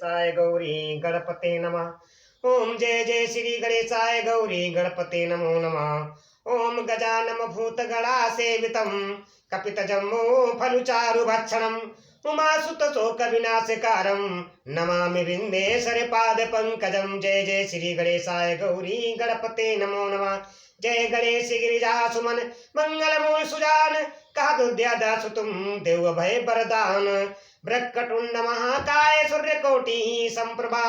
गणेशाय गौरी गणपते नमः। ओम जय जय श्री गणेशाय गौरी गणपते नमो नमः। ओम गजानम भूत गणा सेवितम कपित जम्मू फलुचारु भक्षणम उमासुत शोक विनाशकारम नमामि विंदेश्वर पाद पंकजम। जय जय श्री गणेशाय गौरी गणपते नमो नमः। जय गणेश गिरिजा सुमन मंगल मूल सुजान कहा दुद्या सुतुम देव भय वरदान ब्रह्मटुंड महाकाय सूर्य कोटि संप्रभा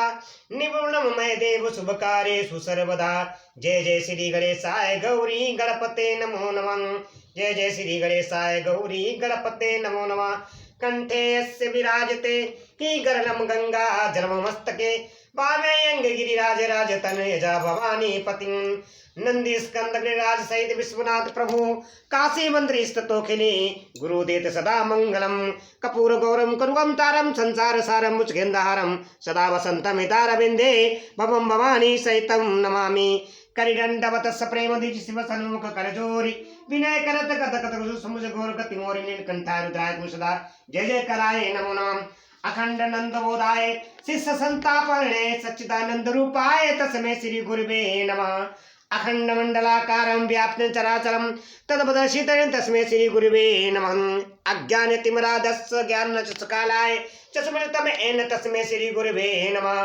निपुणम मय देव शुभ कार्य सर्वदा। जय जय श्री गणेशाय गौरी गणपते नमो नमः। जय जय श्री गणेशाय गौरी गणपते नमो नमः। कंठे यस्य विराजते ही गरलम गंगा जलमस्तके वामे अंग गिरिराज राजतनयजा भवानी पतिं नंदी स्कंद गिरिराज सहित विश्वनाथ प्रभु काशी मंत्री स्थितोखिले गुरुदेत सदा मंगलम कपूर गौरम करुगम तारम संसार सारम मुचगेंदारम सदा वसंतमितारविंदे भवम भवानी सहितम नमामि। करिदंडवत सप्रेम द्विज शिव सन्मुख करजोरी विनय करत कत कत समुझ घोर गति मोरि नीलकंठाय रुद्राय मुषदा। जय जय कराय नमो नमः। अखंड नंद बोधाय शिष्य संतापने सच्चिदानंद रूपाय तस्मै श्री गुरुवे नमः। अखंड मंडलाकारं व्याप्तं चराचरं तद्वदर्शितं तस्मै श्री गुरुवे नमः। अज्ञानतिमिरादस्य ज्ञानचक्षुकालाय चक्षुमृतमेन तस्मै श्री गुरुवे नमः।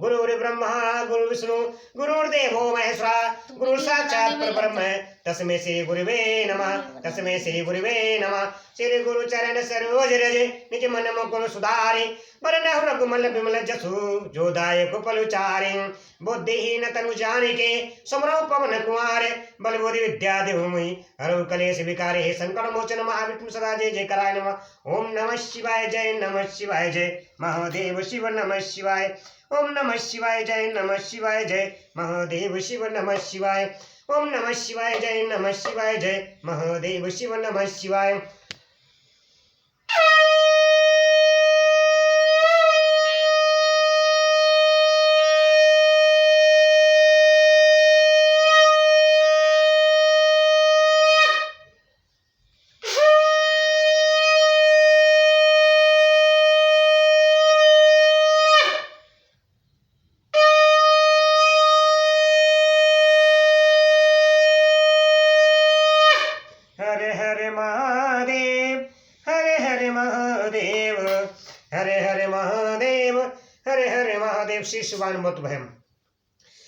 गुरुर्ब्रह्मा गुरुर्विष्णु गुरुर्देवो महेश्वरा गुरु साक्षात् परब्रह्म तस्मै श्री गुरुवे नमः। तस्मै श्री गुरुवे नमः। श्री गुरु चरण सरोज रज निज मन मुकुर सुधारि वरन रघुमल बिमल जसु जोदायक पलुचारि बुद्धिहीन तनु जानिके समरो पवन कुमार बल बुद्धि विद्या देहुमि हरौ कलेश विकारे संकट मोचन महाविष्णु सदा जय जय कराय नमः। ओम नमः शिवाय जय नमः शिवाय जय महादेव शिव नमः शिवाय। ओम नमः शिवाय जय नमः शिवाय जय महादेव शिव नमः शिवाय। ओम नमः शिवाय जय नमः शिवाय जय महादेव शिव नमः शिवाय। हरे हरे महादेव हरे हरे महादेव हरे हरे महादेव हरे हरे महादेव। श्री शिवानुमतभयम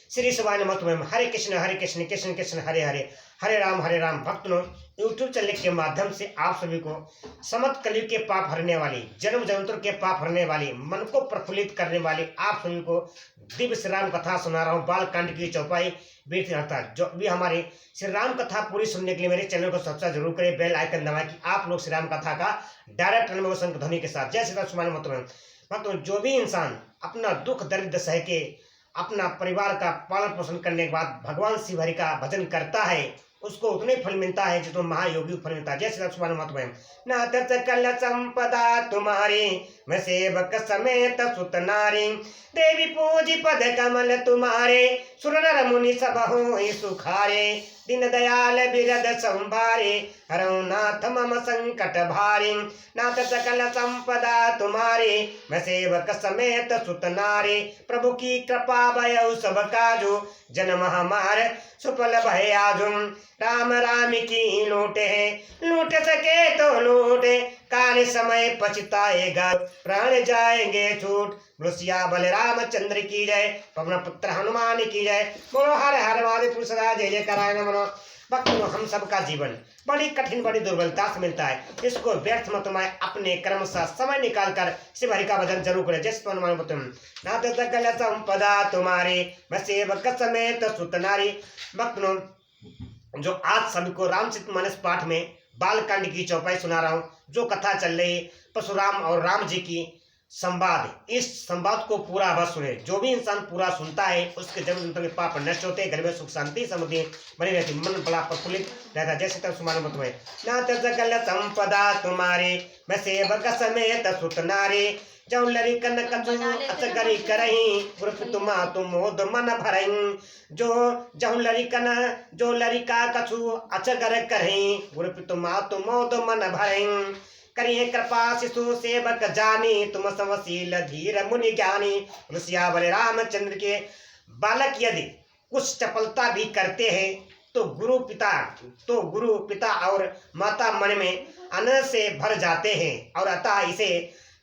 श्री शिवानुमतभयम। हरे कृष्ण कृष्ण कृष्ण हरे हरे हरे राम। भक्तों, यूट्यूब चैनल के माध्यम से आप सभी को समस्त कलयुग के पाप हरने वाली जन्म जन्मों के पाप हरने वाली मन को प्रफुल्लित करने वाली आप सभी को दिव्य श्री राम कथा सुना रहा हूँ। बाल कांड की चौपाई बीच हरता। जो भी हमारी श्री राम कथा पूरी सुनने के लिए मेरे चैनल को सब्सक्राइब जरूर करें, बेल आइकन दबाएं कि आप लोग श्री राम कथा का डायरेक्ट नोटिफिकेशन ध्वनि के साथ। जय श्री राम सुमान मतलब जो भी इंसान अपना दुख दर्द सह के अपना परिवार का पालन पोषण करने के बाद भगवान शिव हरि का भजन करता है उसको उतने फल मिलता है जितना महायोगी फल मिलता है। जय श्री राम महात्मा। नाथ सकल संपदा तुम्हारी मैं सेवक समेत सुत नारी देवी पूजी पद कमल तुम्हारे सुर नर मुनि सब हो सुखारे दिन दयाल बिरद संभारे हरौ नाथ मम संकट भारी। नाथ सकल संपदा तुम्हारे मैं सेवक समेत सुत नारी प्रभु की कृपा भयउ सब काजू जन्म हमार सुफल भय आजू। राम राम की लूटे लूट सके तो लूटे काल समय पछताएगा प्राण जाएंगे छूट। रुसिया बलराम चंद्र की जय पवन पुत्र हनुमान की जय बोलो हर हर महादेव सदा जय जय कराय नमः। भक्तों, हम सबका जीवन बड़ी कठिन बड़ी दुर्बलता से मिलता है। इसको व्यर्थ मत में अपने कर्म सा समय निकाल कर शिव हरि का भजन जरूर करें। जैसे हनुमान नाथ सकल संपदा तुम्हारे मैं सेवक समेत सुत नारी। भक्तों, जो आज सभी को रामचरितमानस पाठ में बालकांड की चौपाई सुना रहा हूँ, जो कथा चल रही परशुराम और राम जी की संवाद, इस संवाद को पूरा अवश्य सुने। जो भी इंसान पूरा सुनता है उसके जन्म जन्म के पाप नष्ट होते, घर में सुख शांति समृद्धि बनी रहती, मन बड़ा प्रफुल्लित रहता। जैसे तब सुमान मत में नाथ सकल संपदा तुम्हारे मैं सेवक समेत सुत नारी जौ लरी कन कछु अचगरी करही गुरु तुमा तुम मोद मन भरही। जो जौ लरी कन जो लरी का कछु अचगर करही गुरु तुमा तुम मोद मन भरही। करिए कृपा शिशु सेवक जानी, तुम समशील धीर मुनि ज्ञानी। सियावर रामचंद्र के बालक यदि कुछ चपलता भी करते हैं तो गुरु पिता और माता मन में आनंद से भर जाते हैं, और अतः इसे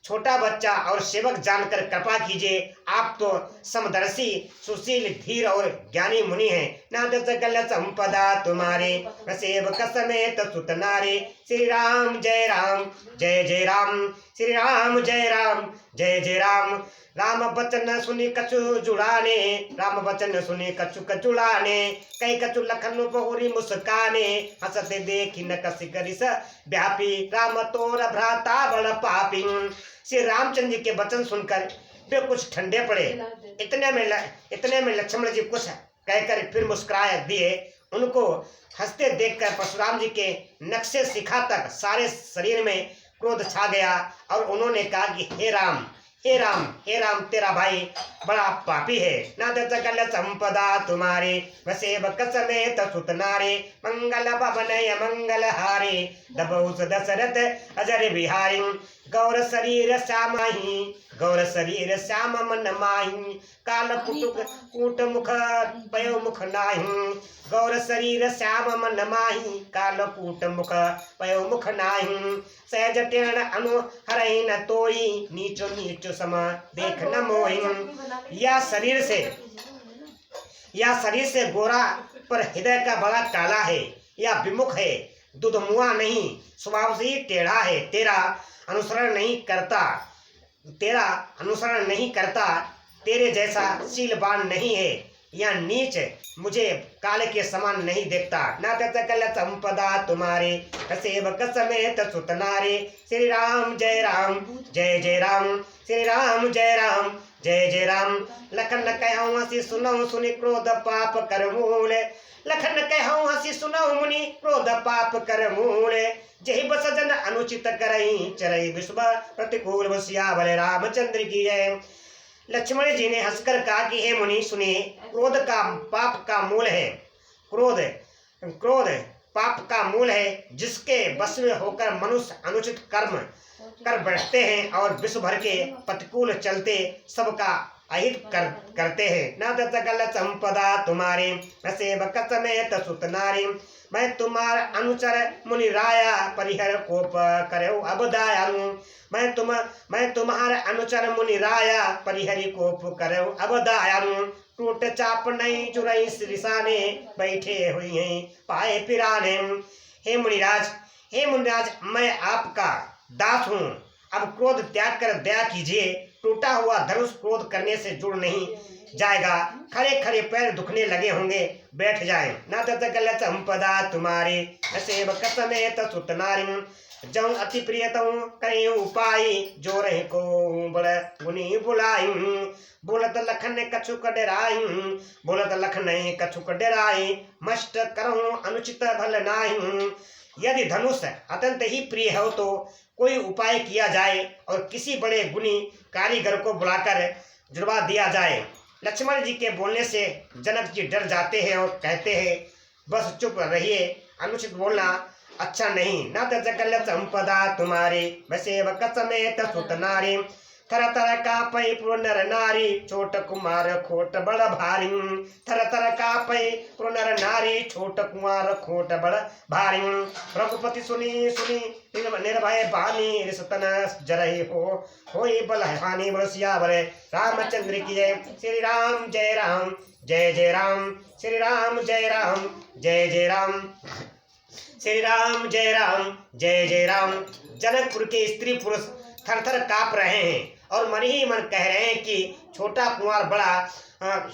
छोटा बच्चा और सेवक जानकर कृपा कीजिए। आप तो समदर्शी सुशील धीर और ज्ञानी मुनि हैं। नाथ सकल संपदा तुम्हारे, सेवक समेत सुत नारे। श्री राम जय राम जय जय राम, श्री राम जय राम जय जय राम। राम बचन सुनी कछु जुड़ाने, राम बचन सुनी कछु कचुड़ाने। कई कछु लखन बहुरी मुस्काने, हंसते देखी न कसी करिस व्यापी। राम तोर भ्राता बड़ पापी। श्री रामचंद्र जी के वचन सुनकर वे कुछ ठंडे पड़े। इतने में लक्ष्मण जी कुछ कहकर फिर मुस्कुरा दिए। उनको हंसते देखकर परशुराम जी के नक्शे शिखा तक सारे शरीर में क्रोध छा गया, और उन्होंने कहा कि हे राम हे राम हे राम, तेरा भाई बड़ा पापी है। नाथ सकल संपदा तुम्हारे, सेवक समेत सुत नारे। मंगल भवनय मंगल हारे, दबौस दशरथ अजर बिहारी। गौर शरीर श्यामाही, गौर शरीर श्याम मन माही। काल कूट मुख पयो मुख नाही, गौर शरीर श्याम मन माही। काल कूट मुख पयो मुख नाही। सहज टेण अनु हरहि न तोई, नीचो नीचो सम देख न मोहि। या शरीर से गोरा पर हृदय का बड़ा काला है, या विमुख है, दुधमुआ नहीं, स्वभाव से ही टेढ़ा है। तेरा अनुसरण नहीं करता, तेरे जैसा शीलवान नहीं है, या नीच मुझे काले के समान नहीं देखता। नाथ सकल संपदा तुम्हारे, सेवक समेत सुत नारे। श्री राम जय राम जय जय राम, श्री राम जय राम जय जय राम। लखन कहूँ हंसी सुनऊ सुनि क्रोध पाप कर मूल। लखन कहूँ हंसी सुनऊ मुनि क्रोध पाप कर मूल। जय बस जन अनुचित करई, चरई विश्व प्रतिकूल। सियावर रामचंद्र की जय। लक्ष्मण जी ने हंसकर कहा कि हे मुनि सुनिए, क्रोध का पाप का मूल है। क्रोध पाप का मूल है, जिसके बस में होकर मनुष्य अनुचित कर्म कर बैठते हैं और विश्व भर के प्रतिकूल चलते सबका अहित करते हैं। नाथ सकल संपदा तुम्हारे, सेवक समेत सुत नारी। मैं तुम्हार अनुचर मुनि राया, परिहर कोप करो अब दाया। मैं तुम्हार अनुचर मुनि राया, परिहरि कोप करो अब दाया। टूट चाप नहीं चुरई सिरिसाने, बैठे हुई हैं पाए पिराने। हे मुनिराज मैं आपका दास हूँ, अब क्रोध त्याग कर दया कीजिए। टूटा हुआ धनुष क्रोध करने से जुड़ नहीं जाएगा, खड़े खड़े पैर दुखने लगे होंगे, बैठ जाएं। नाथ सकल संपदा तुम्हारे, सेवक समेत सुत नारी। जऊं अति प्रियतम करें उपाय, जो रहे को बड़ गुनी बुलाई। बोलत लखन कछुक डराई, बोलत लखन कछुक डराई। मष्ट करऊं अनुचित भल नाही। यदि धनुष अत्यंत ही प्रिय हो तो कोई उपाय किया जाए और किसी बड़े गुणी कारीगर को बुलाकर जुड़वा दिया जाए। लक्ष्मण जी के बोलने से जनक जी डर जाते हैं और कहते हैं बस चुप रहिए, अनुचित बोलना अच्छा नहीं। नाथ सकल संपदा तुम्हारे, सेवक समेत सुत नारी। थर थर कापै पुर नर नारी, छोट कुमार खोट बड़ भारी। थर थर कापै पुर नर नारी, छोट कुमार खोट बड़ भारी। रघुपति सुनी सुनी निर्भय बानी, रिसतन जरहि होई बल हानि। सियावर रामचंद्र की जय। श्री राम जय राम जय जय राम, श्री राम जय राम जय जय राम, श्री राम जय राम जय जय राम। जनकपुर के स्त्री पुरुष थर थर काँप रहे हैं और मन ही मन कह रहे हैं कि छोटा कुंवर बड़ा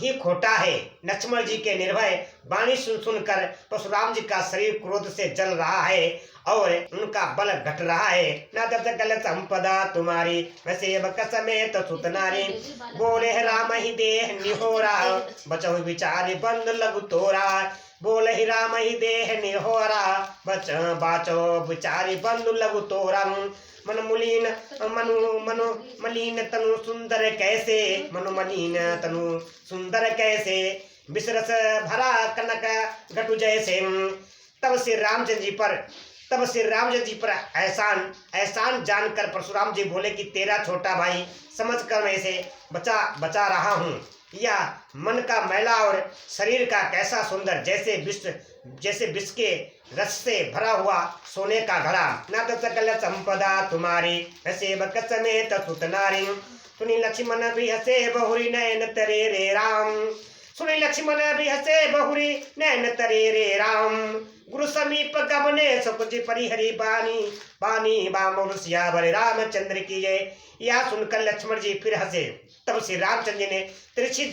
ही खोटा है। लक्ष्मण जी के निर्भय वाणी सुन सुनकर परशुराम जी का शरीर क्रोध से जल रहा है और उनका बल घट रहा है। नाथ सकल संपदा तुम्हारी, सेवक समेत सुत नारी। बोले राम ही देह निहोरा, बचहु विचार बंद लघु तोरा। बोले ही राम ही देह निहोरा, बाचो विचारी बंधु लघु तोरा। मनु मलिन तनु सुंदर कैसे, मनु मलिन तनु सुंदर कैसे। विसरस भरा कनक घटु जैसे। तब श्री रामचंद्र जी पर तब श्री रामचंद्र जी पर एहसान एहसान जानकर परशुराम जी बोले कि तेरा छोटा भाई समझकर मैं इसे बचा बचा रहा हूँ। या मन का मैला और शरीर का कैसा सुंदर, जैसे विष के रस से भरा हुआ सोने का घड़ा। नाथ सकल संपदा तुम्हारी, सेवक समेत सुत नारी। सुनी लक्ष्मण भी हसे बहुरी नयन तरे रे राम। सुनी लक्ष्मण भी हसे बहुरी नयन तरे रे राम। गुरु समीप गमने सुकुज परिहरी बानी बानी बाम सियावर रामचंद्र की जय। यह सुनकर लक्ष्मण जी फिर हंसे। तब श्री रामचंद्र जी ने तिरछी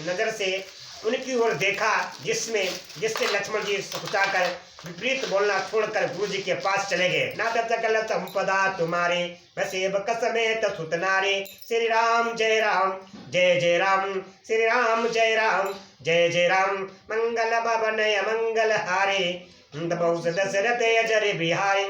नजर से उनकी ओर देखा, जिससे लक्ष्मण जी सकुचाकर विपरीत बोलना छोड़कर गुरु जी के पास चले गए। नाथ सकल संपदा तुम्हारे, सेवक समेत सुत नारे। श्री राम जय राम जय जय राम, श्री राम जय राम जय जय राम। मंगल भवनय मंगल हारे, दशरथ अजर बिहारी।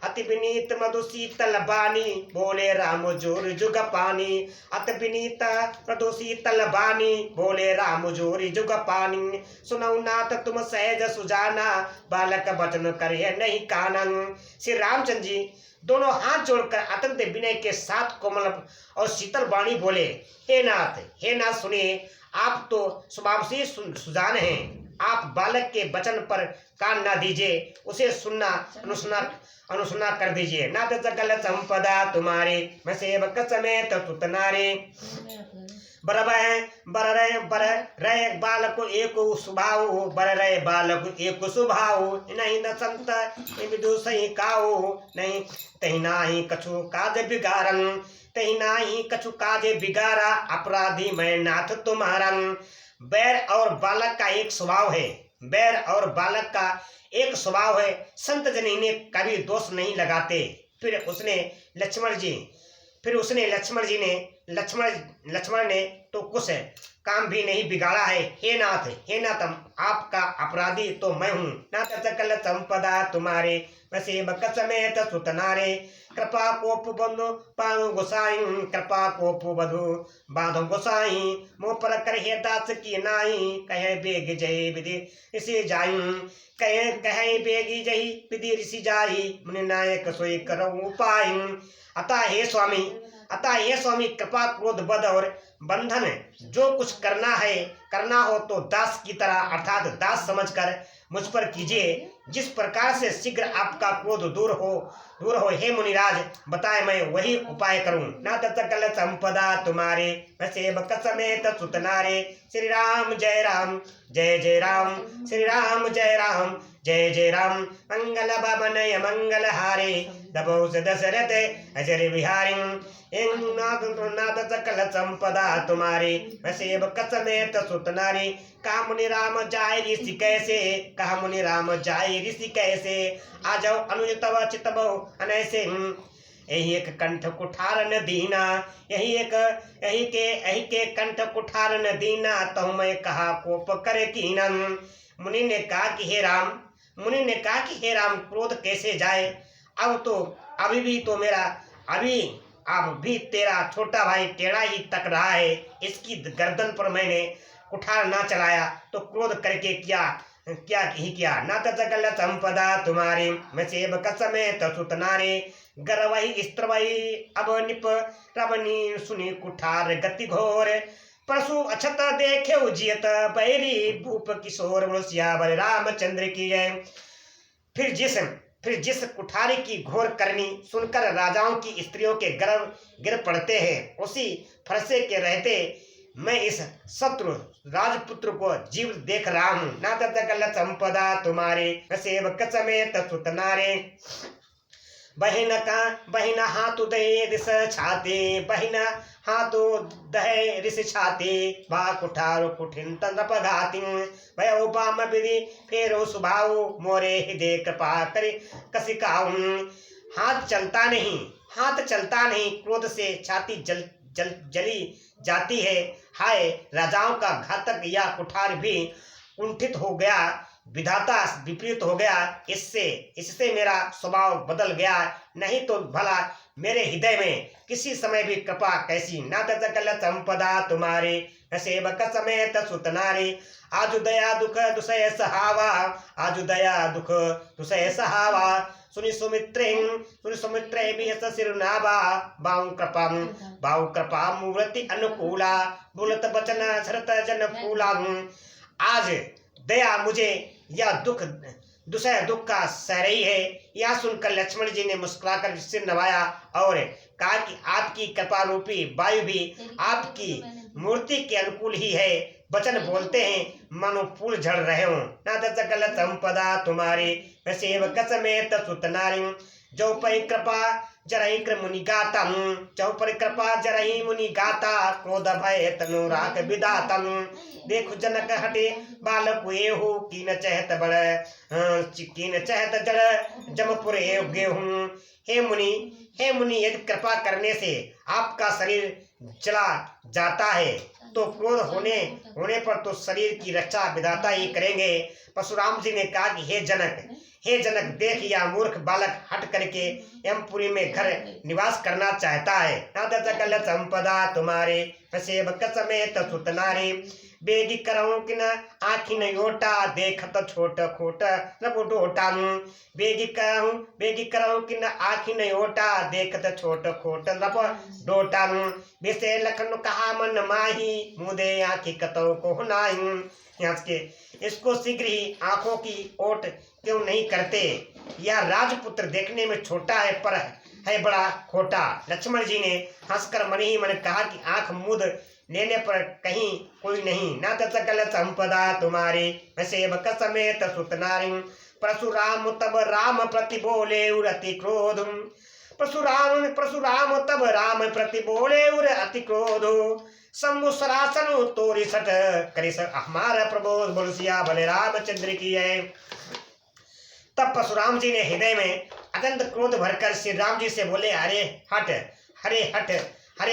अति विनीत मधु शीतल बानी, बोले राम जोर जुग पानी। अति विनीत मधु शीतल बानी, बोले राम जोर जुग पानी। सुनौ नाथ तुम सहज सुजाना, बालक वचन करे नहीं कानन। श्री रामचंद्र जी दोनों हाथ जोड़कर अत्यंत विनय के साथ कोमल और शीतल वाणी बोले, हे नाथ सुनिए, आप तो स्वभाव से सुजान हैं। आप बालक के वचन पर कान न दीजिए, उसे अनुसुना कर दीजिए। नाथ सकल संपदा तुम्हारे, मैं सेवक समेत सुत नारे। बर रहे बालक एक स्वभाव, बर रहे बालक एक स्वभाव। नहीं न संत विदु सही काऊ, नहीं तही नाही कछु काज बिगारन। तही नाही कछु काज बिगारा, अपराधी मैं नाथ तुम्हारा। बैर और बालक का एक स्वभाव है, बैर और बालक का एक स्वभाव है। संत जन इन्हें कभी दोष नहीं लगाते। फिर उसने लक्ष्मण ने तो कुछ काम भी नहीं बिगाड़ा है। हे नाथ आपका अपराधी तो मैं हूँ। नाथ सकल संपदा तुम्हारे, मैं सेवक समेत सुत नारे। कृपा कोप बंधु पानु गोसाई, कृपा कोप बंधु बांधो गोसाई। मुँह पर करे दास की नाई, कहे बेग जय विधि ऋषि जाई। कहे बेगी जही विधि ऋषि जाई, मुनि नायक सोई करो उपाय। अतः हे स्वामी कृपा क्रोध बद और बंधन जो कुछ करना हो तो दास की तरह अर्थात दास समझकर मुझ पर कीजिए, जिस प्रकार से शीघ्र आपका क्रोध दूर हो हे मुनिराज, बताए मैं वही उपाय करूं। नाथ सकल संपदा तुम्हारे, मैं सेवक समेत सुत नारे। श्री राम जय राम जय जय राम, श्री राम जय राम जय जय राम। मंगल भवनय मंगल हारे, दशरथ अजर बिहारी। नाथ सकल संपदा तुम्हारी, मैं सेवक समेत सुत नारी। कहा मुनि राम जाय ऋषि कैसे, कहा मुनि राम जाय ऋषि कैसे। आ जाओ अनुज तव चितव अनैसे, यही एक कंठ कुठार न दीना। यही के कंठ कुठार न दीना, तो मैं कहा कोप करे कीनन। मुनि ने कहा कि हे राम क्रोध कैसे जाए। अब भी तेरा छोटा भाई टेढ़ा ही तक रहा है। इसकी गर्दन पर मैंने कुठार ना चलाया तो क्रोध करके क्या ही किया। नाथ सकल संपदा तुम्हारी, मैं सेवक समेत सुत नारे। गर्वही स्त्रवही अब निप रवनी, सुनी कुठार गति घोर। परशु अछत देखे उजियत, बैरी भूप किशोर। सियावर रामचंद्र की जय। फिर जिस कुठारी की घोर करनी सुनकर राजाओं की स्त्रियों के गर्भ गिर पड़ते हैं, उसी फरसे के रहते मैं इस शत्रु राजपुत्र को जीव देख रहा हूँ। नाथ सकल संपदा तुम्हारे, सेवक समेत सुत नारे। बहिन हाथु दहे रिस छाते, बहिन हाथु दहे रिस छाते। बा कुठारो कुठिन तंद्रप घाति, भयो बाम विधि फेरो सुभाव। मोरे हृदय कृपा करे कसिकाऊ। हाथ चलता नहीं, क्रोध से छाती जली जाती है। हाय राजाओं का घातक या कुठार भी कुंठित हो गया। विधाता विपरीत हो गया, इससे मेरा स्वभाव बदल गया, नहीं तो भला मेरे हृदय में किसी समय भी कृपा कैसी। ना तकल संपदा तुम्हारी सेवक समेत सुतनारी। आजु दया दुख दुसय सहावा, आजु दया दुख दुसय सहावा। सुनि सुमित्रे भी सिरुनाभा। बाहु कृपा मूर्ति अनुकूला, बुलत बचन शरत जन फूला। आज दया मुझे या दुसह दुख का सह रही है। यह सुनकर लक्ष्मण जी ने मुस्कुराकर सिर नवाया और कहा कि आपकी कृपा रूपी वायु भी आपकी मूर्ति के अनुकूल ही है। वचन बोलते हैं मानो फूल झड़ रहे हो। ना सकल संपदा तुम्हारी सेवक समेत सुतनारी। जो परिकृपा जरही मुनि गातम, जो परिकृपा जरही मुनि गाता। क्रोध भय तनु राग विदातम। देखो जनक हटे बालक हो, कीन चहत बड़ कीन चहत जड़ जमपुर गेहूं। हे मुनि यदि कृपा करने से आपका शरीर चला जाता है तो क्रोध होने पर तो शरीर की रक्षा विधाता ही करेंगे। परशुराम जी ने कहा कि हे जनक देख, या मूर्ख बालक हट करके यमपुरी में घर निवास करना चाहता है। ना सकल संपदा तुम्हारे सेवक समेत सुतनारी। बेगी करऊं कि न आखि न योटा, देखत छोट खोट नबु डोटा। बेगी करऊं कि न आखि न योटा, देखत छोट खोट नब डोटा। विषय लखन कहा मन माही, मुदे आखि कतौ को नाही। यहाँ के इसको शीघ्र ही आंखों की ओट क्यों नहीं करते। यह राजपुत्र देखने में छोटा है पर है बड़ा खोटा। लक्ष्मण जी ने हंसकर मन ही मन कहा कि आंख मूंद लेने पर कहीं कोई नहीं। ना सकल संपदा तुम्हारी सेवक समेत सुतनारी। परशुराम तब राम प्रति बोले उर अति क्रोध। परशुराम तब राम प्रति बोले उर अति क्रोध। शंभु सरासन तोरी सट करिस हमारा प्रबोध। बोलसिया भले रामचंद्र की है। तब परशुराम जी ने हृदय में अत्यंत क्रोध भरकर श्री राम जी से बोले, हरे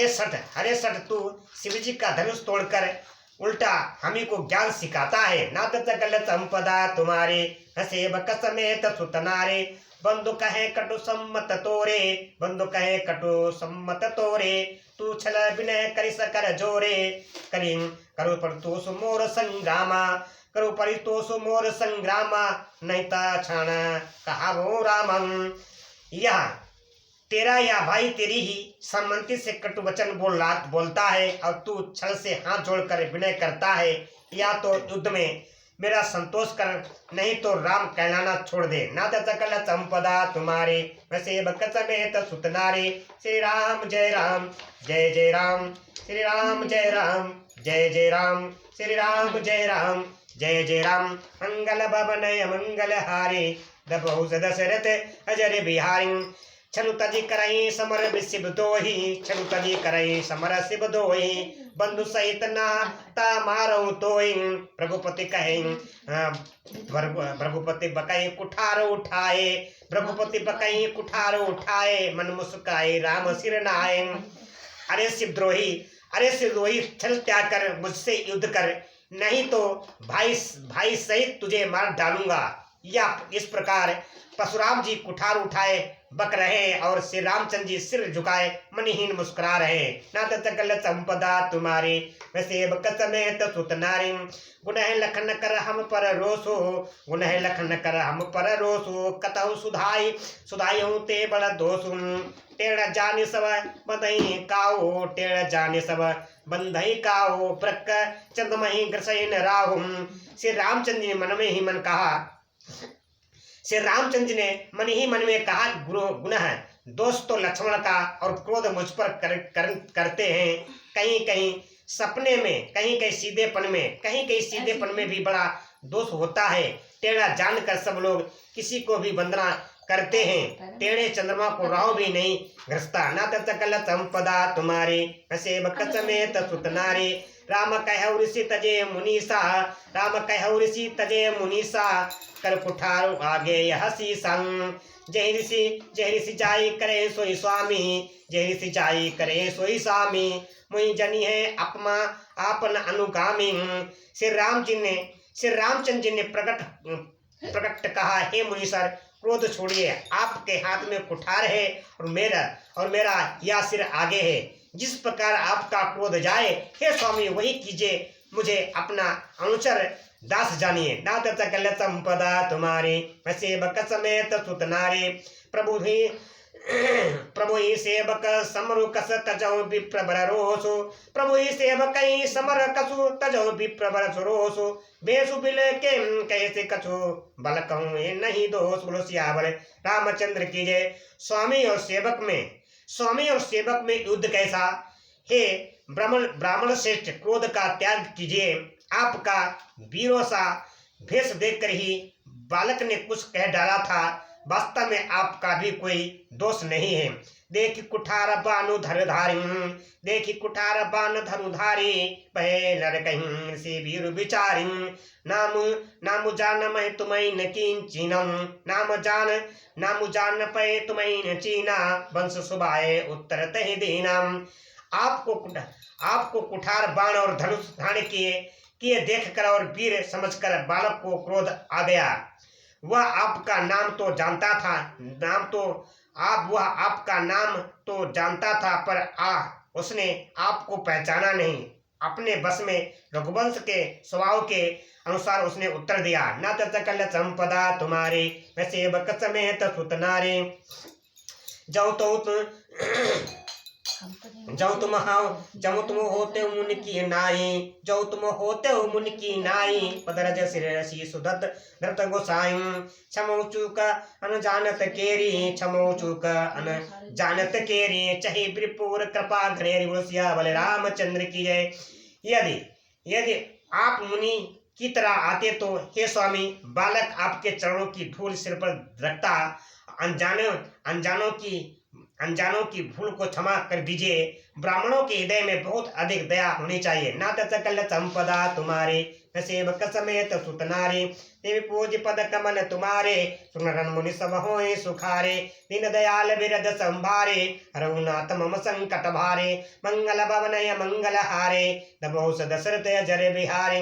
सट तू शिव जी का धनुष तोड़कर उल्टा हमी को ज्ञान सिखाता है। ना सकल संपदा तुम्हारे सेवक समेत सुतनारे। बंधु कहे कटु सम्मत तोरे। तू छल विनय करिस कर जोरे। करो परतोष मोर संग्रामा, करो परितोष मोर संग्रामा। नहीं ता क्षण कहा वो रामम। यह तेरा या भाई तेरी ही सम्मति से कटु वचन बोलता है और तू छल से हाथ जोड़कर विनय करता है। या तो युद्ध में मेरा संतोष कर, नहीं तो राम कहलाना छोड़ दे। ना सकल संपदा तुम्हारे सेवक समेत सुतनारे। श्री राम जय राम जय जय राम, श्री राम जय राम जय जय राम, श्री राम जय राम जय जय राम। मंगल भवन मंगल हारे, दबहु दशरथ अजर बिहारी। छनु तजी करई समर शिव दोही, छनु तजी करई समर शिव दोही। बंधु सहित ना ता मारऊ तोई। रघुपति कहे रघुपति बकई कुठार उठाए, रघुपति बकई कुठार उठाए। मन मुस्काए राम सिर नाए। अरे शिवद्रोही छल त्याग कर मुझसे युद्ध कर, नहीं तो भाई सहित तुझे मार डालूंगा। या इस प्रकार परशुराम जी कुठार उठाए बक रहे और श्री रामचंद्र जी सिर झुकाए मनहीन मुस्कुरा रहे। ना सकल संपदा तुम्हारी सेवक समेत सुतनारी। गुनह लखन कर हम पर रोसो, गुनह लखन कर हम पर रोसो। कतहु सुधाई ते बड़ दोषु। टेढ़ जाने सब बंधई काओ, टेढ़ जाने सब बंधई काओ। प्रक चंद्रमही ग्रसैन राहु। श्री रामचंद्र जी ने मन में ही मन कहा, श्री रामचंद्र ने मन ही मन में कहा, गुनह दोष तो लक्ष्मण का और क्रोध मुझ पर करते हैं। कहीं कहीं सपने में, कहीं कहीं सीधेपन में भी बड़ा दोष होता है। टेढ़ा जानकर सब लोग किसी को भी वंदना करते हैं, टेढ़े चंद्रमा को राह भी नहीं घसता। ना सकल संपदा तुम्हारी सेवक समेत सुतनारी। राम कहु ऋषि तजे मुनीसा, राम कहु ऋषि तजे मुनीसा। कर कुठार आगे यह संग। जय ऋषि जाई करे सोई स्वामी, जय ऋषि जाई करे सोई स्वामी। मुई जनी है अपमा आपन अनुगामी। श्री राम जी ने श्री रामचंद्र जी ने प्रकट कहा, हे मुनीश्वर, क्रोध छोड़िए, आपके हाथ में कुठार है और मेरा यह सिर आगे है। जिस प्रकार आपका क्रोध जाए, हे स्वामी, वही कीजिए, मुझे अपना अनुचर दास जानिए। नाथ सकल संपदा तुम्हारी, मैं सेवक समेत सुत नारी। प्रभु ही सेवक समरु कस तजौ विप्रबर रोसु। प्रभु ही सेवक ही समर कसु तजौ विप्रबर रोसु। बेसु बिल के कैसे कछु, बल कहूँ नहीं दोष। बोलो सियावर रामचंद्र की जय। स्वामी और सेवक में युद्ध कैसा। हे ब्राह्मण श्रेष्ठ, क्रोध का त्याग कीजिए। आपका वीरों सा भेष देखकर ही बालक ने कुछ कह डाला था, वास्तव में आपका भी कोई दोष नहीं है। देखी कुठार बानु धरुधारी, देखी कुठार बान धरुधारी, पहे लड़ कहीं से वीर विचारी। नाम जान मैं तुम्हें न किंचिनम, नाम जान पे तुम्हें न चीना। वंश सुबाए उत्तर तह दीना। आपको कुठार बाण और धनुष धारण किए देखकर और वीर समझकर बालक को क्रोध आ गया। वह आपका नाम तो जानता था, पर उसने आपको पहचाना नहीं। अपने बस में रघुवंश के स्वभाव के अनुसार उसने उत्तर दिया, न सकल संपदा तुम्हारी, मैं सेवक समेत सुत नारी। जो तुम होते हो मुनि की नाई, जो तुम होते हो मुनि की नाई। पदरज सिर रसी सुदत धरत गोसाई। क्षमो चूक अनजानत केरी, क्षमो चूक अनजानत केरी। चाहे विपुर कृपा घनेरी। बोलिया बल रामचंद्र की जय। यदि आप मुनि की तरह आते तो हे स्वामी, बालक आपके चरणों की धूल सिर पर रखता। अनजानों की भूल को क्षमा कर दीजिए। ब्राह्मणों के हृदय में बहुत अधिक दया होनी चाहिए। नाथ सकल संपदा तुम्हारे, मैं सेवक समेत सुत नारी। देवी पूज पद कमल तुम्हारे, सुनरन मुनि सब होए सुखारे। दीन दयाल बिरद संभारे, रघुनाथ मम संकट भारे। मंगल भवनय मंगल हारे, दबो दशरथ अजर बिहारी।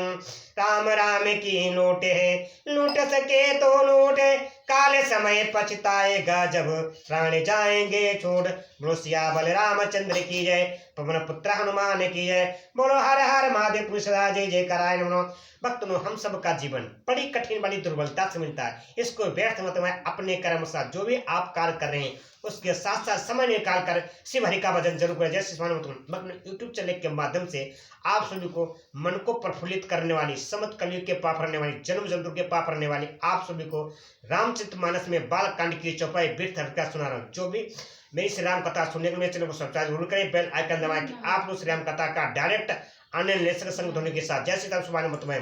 राम की लूटे है, लूट सके तो लूटे, काले समय पछताएगा जब प्राण जाएंगे छोड़। बोलो सियावर रामचंद्र की जय। पवन पुत्र हनुमान की जय। बोलो हर हर महादेव पुरुषरा जय जय कराय नमो। भक्तों, हम सब का जीवन बड़ी कठिन बड़ी दुर्बलता से मिलता है। इसको व्यर्थ मत में अपने कर्म साथ जो भी आप कार्य कर रहे हैं उसके साथ साथ समय निकाल कर शिव हरि का भजन जरूर करें। जैसे यूट्यूब चैनल के माध्यम से आप सभी को मन को प्रफुल्लित करने वाली, समस्त कलयुग के पाप हरने वाली, जन्म जंतु के पाप हरने वाली आप सभी को रामचरितमानस में बाल कांड की चौपाई वृत्त हरिका सुना रहा हूँ। जो भी मेरी श्री राम कथा सुनने के लिए चैनल को सब्सक्राइब जरूर करें, बेल आइकन दबाएं कि आप लोग श्री राम कथा का डायरेक्ट अन्य संग ध्वनि के साथ। जय श्री राम सुभान मतमय।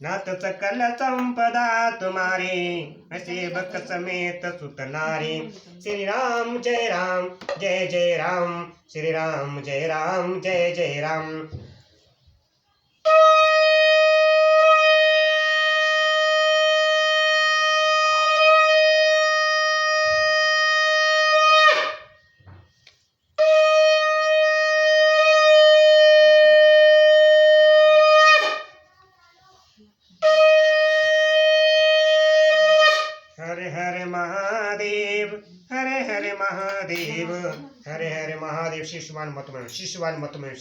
नाथ सकल संपदा तुम्हारी, मैं सेवक समेत सुत नारी। श्री राम जय राम जय जय राम, श्री राम जय राम जय जय राम। हरे हरे महादेव, हरे हरे महादेव, हरे हरे महादेव। शिशुवान मतमय, शिशुवान मतमय।